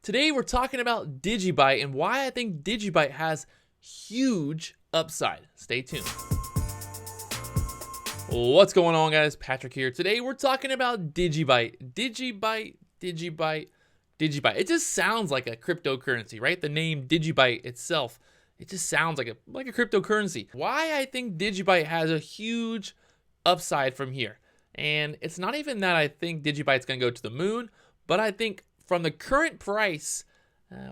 Today we're talking about Digibyte and why I think Digibyte has huge upside. Stay tuned. What's going on, guys? Patrick here. Today we're talking about Digibyte. Digibyte. It just sounds like a cryptocurrency, right? The name Digibyte itself, it just sounds like a cryptocurrency. Why I think Digibyte has a huge upside from here. And it's not even that I think Digibyte's going to go to the moon, but I think from the current price,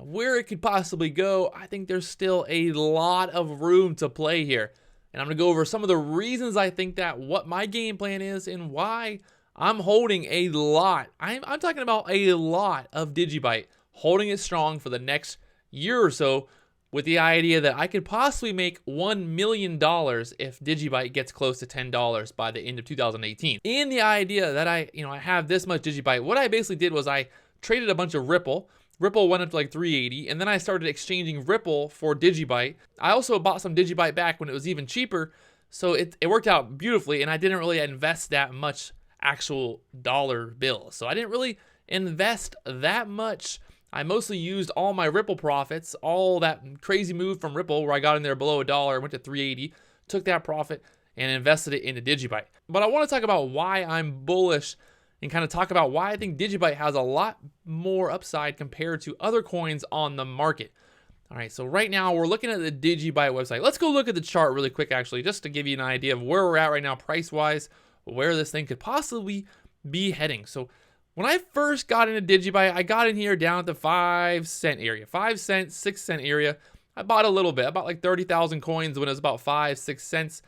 where it could possibly go, I think there's still a lot of room to play here. And I'm going to go over some of the reasons I think that, what my game plan is, and why I'm holding a lot. I'm talking about a lot of Digibyte, holding it strong for the next year or so, with the idea that I could possibly make $1 million if Digibyte gets close to $10 by the end of 2018. And the idea that I have this much Digibyte, what I basically did was I traded a bunch of Ripple. Ripple went up to like 380, and then I started exchanging Ripple for Digibyte. I also bought some Digibyte back when it was even cheaper, so it worked out beautifully, and I didn't really invest that much actual dollar bills. So I didn't really invest that much. I mostly used all my Ripple profits, all that crazy move from Ripple where I got in there below $1, went to 380, took that profit and invested it into Digibyte. But I want to talk about why I'm bullish and kind of talk about why I think Digibyte has a lot more upside compared to other coins on the market. All right, so right now we're looking at the Digibyte website. Let's go look at the chart really quick, actually, just to give you an idea of where we're at right now price-wise, where this thing could possibly be heading. So when I first got into Digibyte, I got in here down at the 5 cent area, 5 cents, 6 cent area. I bought a little bit. I bought like 30,000 coins when it was about 5, 6 cents.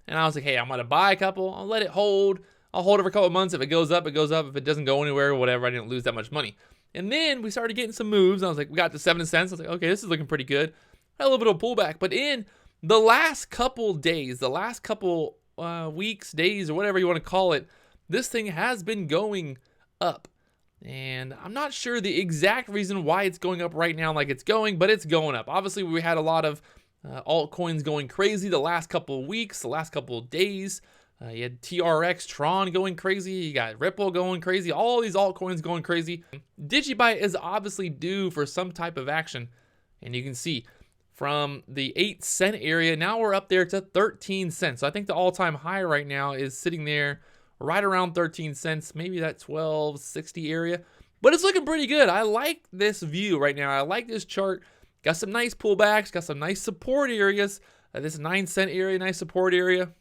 And I was like, hey, I'm going to buy a couple. I'll let it hold. I'll hold it for a couple of months. If it goes up, it goes up. If it doesn't go anywhere, whatever, I didn't lose that much money. And then we started getting some moves. I was like, we got to 7 cents. I was like, okay, this is looking pretty good. Had a little bit of pullback. But in the last couple days, the last couple weeks, days, or whatever you want to call it, this thing has been going up. And I'm not sure the exact reason why it's going up right now like it's going, but it's going up. Obviously, we had a lot of altcoins going crazy the last couple of weeks, the last couple of days. You had TRX, Tron going crazy. You got Ripple going crazy. All these altcoins going crazy. Digibyte is obviously due for some type of action. And you can see from the 8 cent area, now we're up there to 13 cents. So I think the all-time high right now is sitting there right around 13 cents, maybe that 12.60 area. But it's looking pretty good. I like this view right now. I like this chart. Got some nice pullbacks, got some nice support areas. This 9 cent area, nice support area.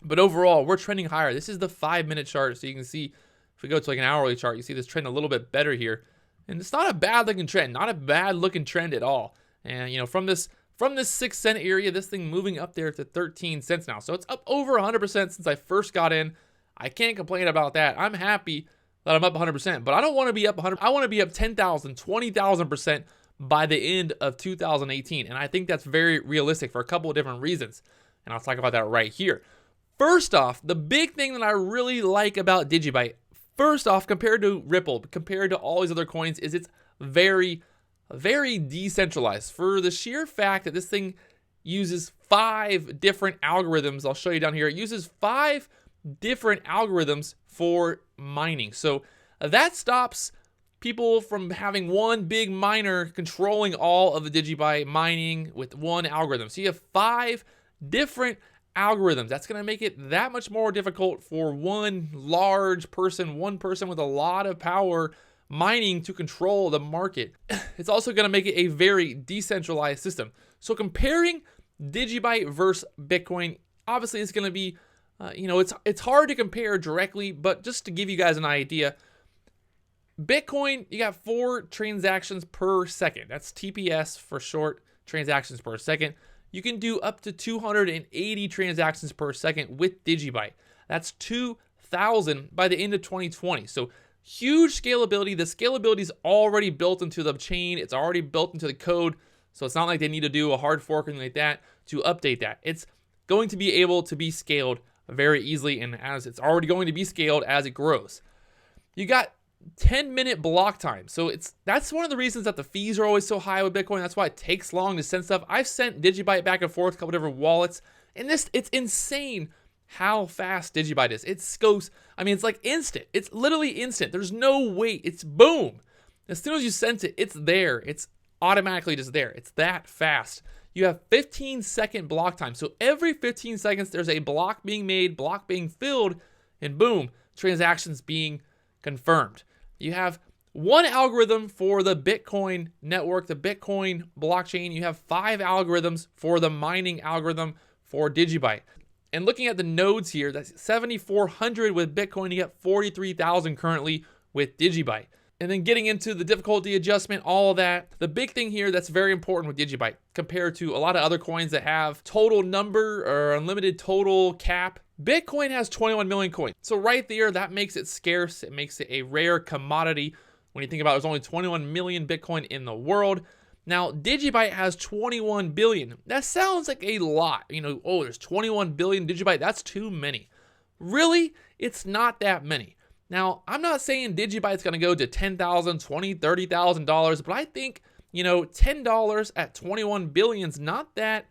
But overall, we're trending higher. This is the 5-minute chart. So you can see, if we go to like an hourly chart, you see this trend a little bit better here. And it's not a bad looking trend, not a bad looking trend at all. And from this 6 cent area, this thing moving up there to 13 cents now. So it's up over 100% since I first got in. I can't complain about that. I'm happy that I'm up 100%, but I don't want to be up 100. I want to be up 10,000, 20,000% by the end of 2018. And I think that's very realistic for a couple of different reasons. And I'll talk about that right here. First off, the big thing that I really like about Digibyte, first off, compared to Ripple, compared to all these other coins, is it's very, very decentralized. For the sheer fact that this thing uses 5 different algorithms, I'll show you down here. It uses 5 different algorithms for mining. So that stops people from having one big miner controlling all of the Digibyte mining with one algorithm. So you have 5 different algorithms. That's going to make it that much more difficult for one large person, one person with a lot of power mining to control the market. It's also going to make it a very decentralized system. So comparing Digibyte versus Bitcoin, obviously it's going to be it's hard to compare directly, but just to give you guys an idea, Bitcoin, you got 4 transactions per second. That's TPS for short, transactions per second. You can do up to 280 transactions per second with Digibyte. That's 2,000 by the end of 2020. So huge scalability. The scalability is already built into the chain. It's already built into the code. So it's not like they need to do a hard fork or anything like that to update that. It's going to be able to be scaled very easily, and as it's already going to be scaled as it grows. You got 10-minute block time. So that's one of the reasons that the fees are always so high with Bitcoin. That's why it takes long to send stuff. I've sent Digibyte back and forth, a couple different wallets, and it's insane how fast Digibyte is. It goes, it's like instant. It's literally instant. There's no wait. It's boom. As soon as you sense it, it's there. It's automatically just there. It's that fast. You have 15-second block time. So every 15 seconds, there's a block being made, block being filled, and boom, transactions being confirmed. You have one algorithm for the Bitcoin network, the Bitcoin blockchain. You have 5 algorithms for the mining algorithm for Digibyte. And looking at the nodes here, that's 7,400 with Bitcoin. You get 43,000 currently with Digibyte. And then getting into the difficulty adjustment, all of that. The big thing here that's very important with Digibyte compared to a lot of other coins that have total number or unlimited total cap, Bitcoin has 21 million coins. So right there, that makes it scarce. It makes it a rare commodity. When you think about it, there's only 21 million Bitcoin in the world. Now, Digibyte has 21 billion. That sounds like a lot. Oh, there's 21 billion Digibyte. That's too many. Really, it's not that many. Now, I'm not saying Digibyte's going to go to $10,000, $20,000, $30,000, but I think, $10 at 21 billion is not that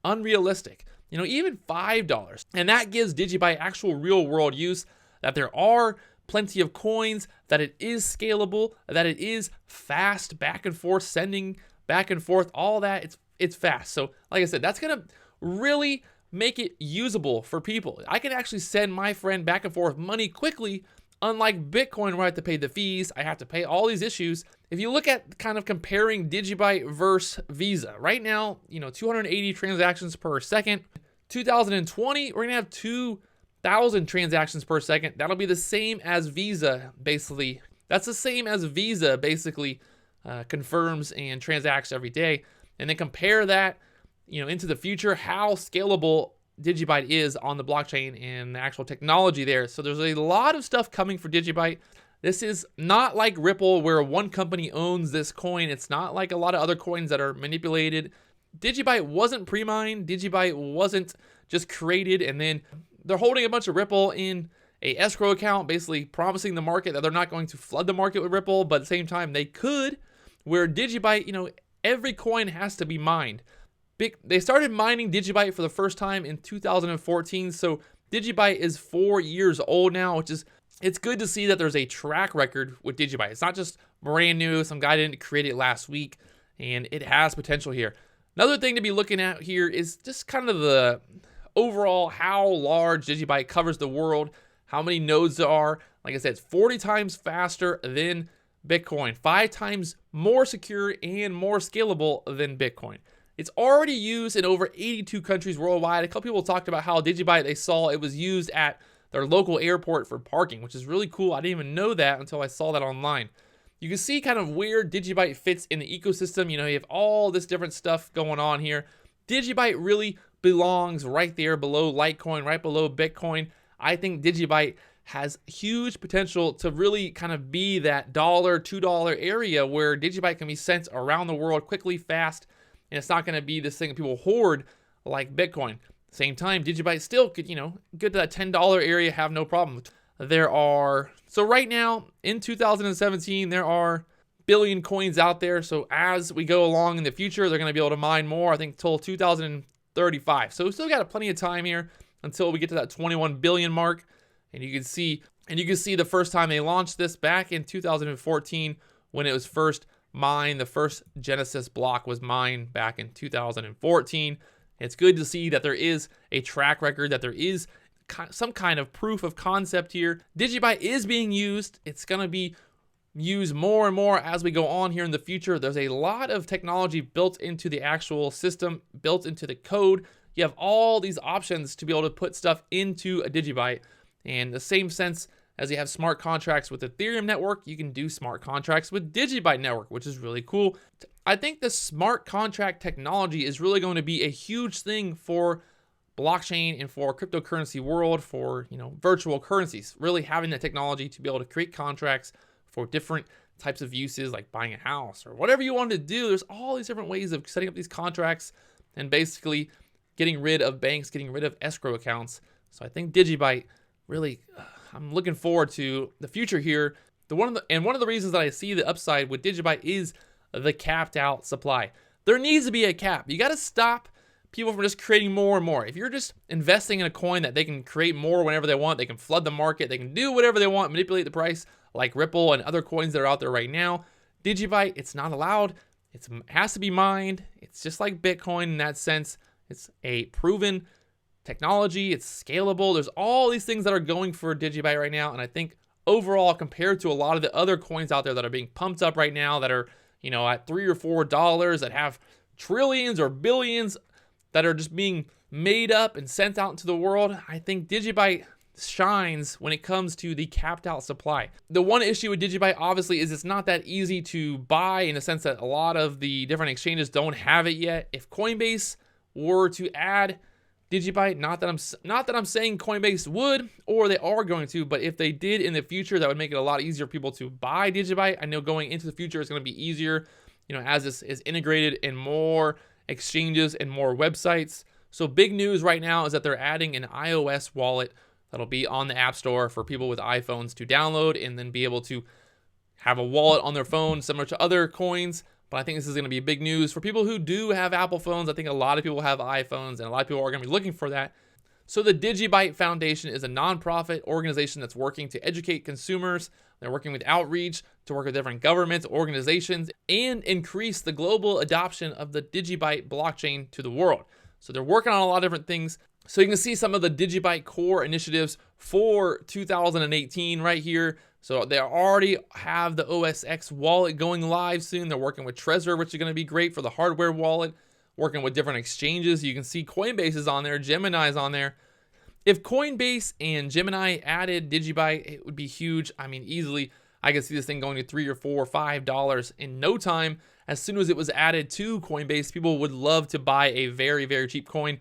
unrealistic. Even $5. And that gives Digibyte actual real world use, that there are plenty of coins, that it is scalable, that it is fast back and forth, sending back and forth, all that. It's fast. So like I said, that's going to really make it usable for people. I can actually send my friend back and forth money quickly. Unlike Bitcoin, where I have to pay the fees, I have to pay all these issues. If you look at kind of comparing Digibyte versus Visa, right now, 280 transactions per second. 2020, we're gonna have 2,000 transactions per second. That'll be the same as Visa, basically. That's the same as Visa, basically, confirms and transacts every day. And then compare that, into the future, how scalable Digibyte is on the blockchain and the actual technology there. So there's a lot of stuff coming for Digibyte. This is not like Ripple where one company owns this coin. It's not like a lot of other coins that are manipulated. Digibyte wasn't pre-mined. Digibyte wasn't just created and then they're holding a bunch of Ripple in a escrow account, basically promising the market that they're not going to flood the market with Ripple, but at the same time they could, where Digibyte, every coin has to be mined. They started mining Digibyte for the first time in 2014, so Digibyte is 4 years old now, it's good to see that there's a track record with Digibyte. It's not just brand new, some guy didn't create it last week, and it has potential here. Another thing to be looking at here is just kind of the overall how large Digibyte covers the world, how many nodes there are. Like I said, it's 40 times faster than Bitcoin, 5 times more secure and more scalable than Bitcoin. It's already used in over 82 countries worldwide. A couple people talked about how Digibyte, they saw it was used at their local airport for parking, which is really cool. I didn't even know that until I saw that online. You can see kind of where Digibyte fits in the ecosystem. You have all this different stuff going on here. Digibyte really belongs right there below Litecoin, right below Bitcoin. I think Digibyte has huge potential to really kind of be that $1, $2 area where Digibyte can be sent around the world quickly, fast, and it's not going to be this thing that people hoard like Bitcoin. Same time, Digibyte still could, get to that $10 area, have no problem. So right now, in 2017, there are billion coins out there. So as we go along in the future, they're going to be able to mine more, I think, till 2035. So we still got plenty of time here until we get to that 21 billion mark. And you can see the first time they launched this back in 2014 when it was first mined. The first Genesis block was mined back in 2014. It's good to see that there is a track record, that there is some kind of proof of concept here. Digibyte is being used. It's going to be used more and more as we go on here in the future. There's a lot of technology built into the actual system, built into the code. You have all these options to be able to put stuff into a Digibyte. And the same sense as you have smart contracts with Etherum network, you can do smart contracts with Digibyte network, which is really cool. I think the smart contract technology is really going to be a huge thing for blockchain and for cryptocurrency world, for virtual currencies. Really having the technology to be able to create contracts for different types of uses, like buying a house or whatever you want to do. There's all these different ways of setting up these contracts and basically getting rid of banks, getting rid of escrow accounts. So I think Digibyte really, I'm looking forward to the future here. One of the reasons that I see the upside with Digibyte is the capped out supply. There needs to be a cap. You got to stop people from just creating more and more. If you're just investing in a coin that they can create more whenever they want, they can flood the market, they can do whatever they want, manipulate the price like Ripple and other coins that are out there right now, Digibyte, it's not allowed. It has to be mined. It's just like Bitcoin in that sense. It's a proven technology. It's scalable. There's all these things that are going for Digibyte right now. And I think overall, compared to a lot of the other coins out there that are being pumped up right now that are, at $3 or $4, that have trillions or billions that are just being made up and sent out into the world, I think Digibyte shines when it comes to the capped out supply. The one issue with Digibyte obviously is it's not that easy to buy, in the sense that a lot of the different exchanges don't have it yet. If Coinbase were to add Digibyte, not that I'm saying Coinbase would, or they are going to, but if they did in the future, that would make it a lot easier for people to buy Digibyte. I know going into the future it's going to be easier, as this is integrated in more exchanges and more websites. So big news right now is that they're adding an iOS wallet that'll be on the App Store for people with iPhones to download and then be able to have a wallet on their phone similar to other coins. But I think this is going to be big news for people who do have Apple phones. I think a lot of people have iPhones, and a lot of people are going to be looking for that. So the Digibyte Foundation is a nonprofit organization that's working to educate consumers. They're working with outreach to work with different governments, organizations, and increase the global adoption of the Digibyte blockchain to the world. So they're working on a lot of different things. So you can see some of the Digibyte core initiatives for 2018 right here. So they already have the OS X wallet going live soon. They're working with Trezor, which is going to be great for the hardware wallet, working with different exchanges. You can see Coinbase is on there, Gemini is on there. If Coinbase and Gemini added Digibyte, it would be huge. I mean, easily, I could see this thing going to $3 or $4 or $5 in no time. As soon as it was added to Coinbase, people would love to buy a very, very cheap coin.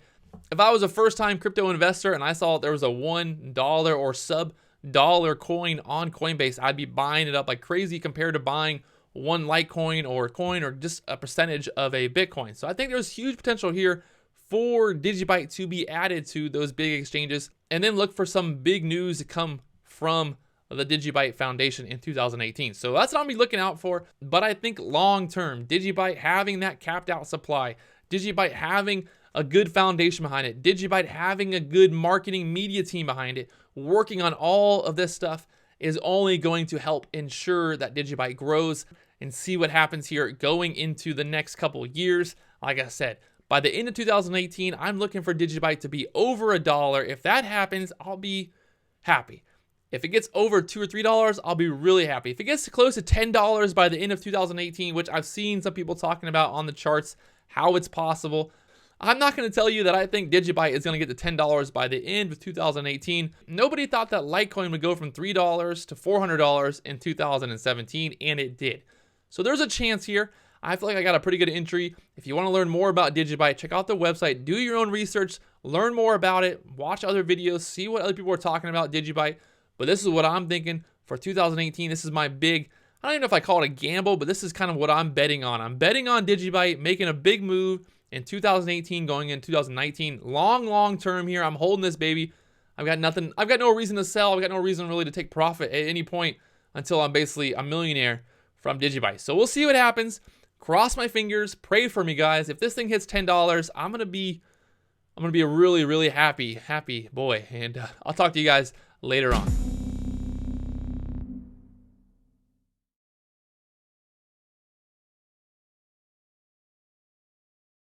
If I was a first-time crypto investor and I saw there was a $1 or sub-dollar coin on Coinbase, I'd be buying it up like crazy compared to buying one Litecoin or coin or just a percentage of a Bitcoin. So I think there's huge potential here for Digibyte to be added to those big exchanges, and then look for some big news to come from the Digibyte Foundation in 2018. So that's what I'll be looking out for. But I think long-term, Digibyte having that capped out supply, Digibyte having a good foundation behind it, Digibyte having a good marketing media team behind it, working on all of this stuff is only going to help ensure that Digibyte grows, and see what happens here going into the next couple of years. Like I said, by the end of 2018, I'm looking for Digibyte to be over $1. If that happens, I'll be happy. If it gets over $2 or $3, I'll be really happy. If it gets close to $10 by the end of 2018, which I've seen some people talking about on the charts, how it's possible, I'm not going to tell you that I think Digibyte is going to get to $10 by the end of 2018. Nobody thought that Litecoin would go from $3 to $400 in 2017, and it did. So there's a chance here. I feel like I got a pretty good entry. If you want to learn more about Digibyte, check out the website, do your own research, learn more about it, watch other videos, see what other people are talking about Digibyte. But this is what I'm thinking for 2018. This is my big, I don't even know if I call it a gamble, but this is kind of what I'm betting on. I'm betting on Digibyte making a big move in 2018, going in 2019. Long term here. I'm holding this baby. I've got no reason to sell. I've got no reason really to take profit at any point until I'm basically a millionaire from Digibyte. So we'll see what happens. Cross my fingers. Pray for me, guys. If this thing hits $10, I'm gonna be a really happy boy. And I'll talk to you guys later on.